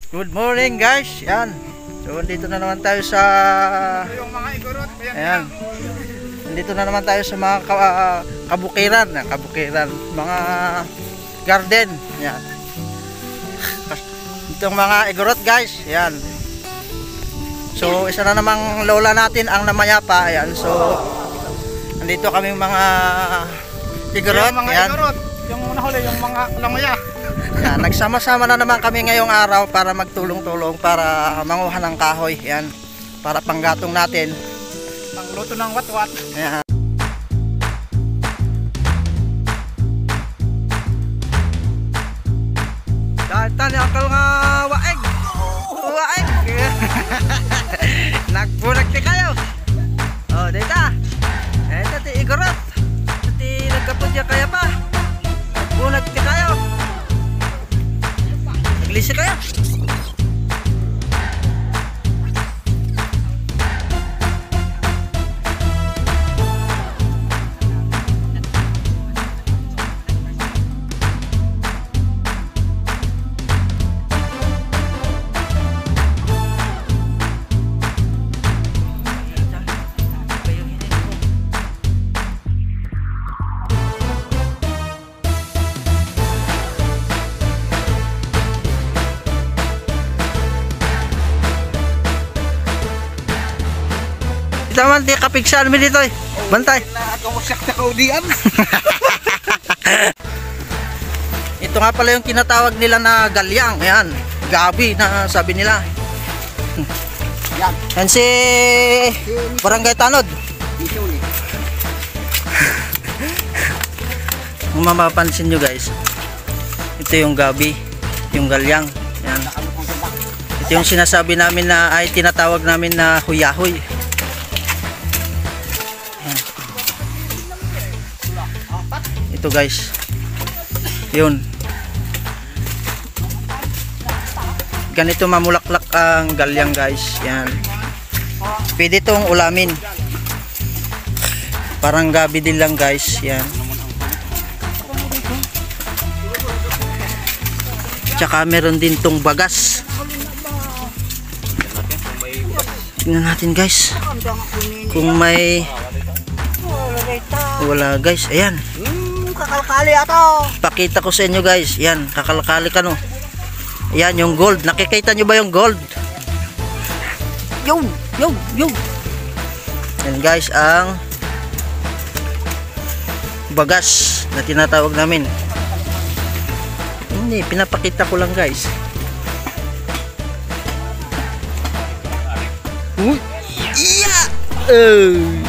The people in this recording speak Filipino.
Good morning guys, yan. So dito na naman tayo sa ayan. Dito na naman tayo sa mga kabukiran, mga garden, yan. Itong mga igorot guys, yan. So isa na namang lola natin ang namayapa, ayan. So andito kami mga igorot, yan. Yung nahuli yung mga lamaya. Yan, nagsama-sama na naman kami ngayong araw para magtulong-tulong para manguha ng kahoy, yan, para panggatong natin, Pangluto ng wat-wat. yan. Datan yung akal nga waeg. Nagbunag ti kayo. Oh, dita. Eto ti igorot. Ti nagkapudya kaya pa. Nagbunag ti kayo. Naglisi kayo. Taman di kapigsan mi dito eh. Bantay. Nakawasak na kaudian. Ito nga pala yung tinatawag nila na galyang. Ayan, gabi na sabi nila. Yan. Yan si Barangay Tanod. Kung mapapansin nyo guys, ito yung gabi, yung galyang. Yan. Ito yung sinasabi namin na ay tinatawag namin na huyahoy. Ito guys, yun, ganito mamulaklak ang galyang guys, yan. Pwede itong ulamin, parang gabi din lang guys, yan. Tsaka meron din tong bagas. Tingnan natin guys kung may wala guys, ayan. Kakalkali ato. Pakita ko sa inyo guys, yan, kakalkali ka no. Yan yung gold, nakikita nyo ba yung gold? Yun. Yan guys ang bagas na tinatawag namin. Hindi, pinapakita ko lang guys. Uy! Yeah!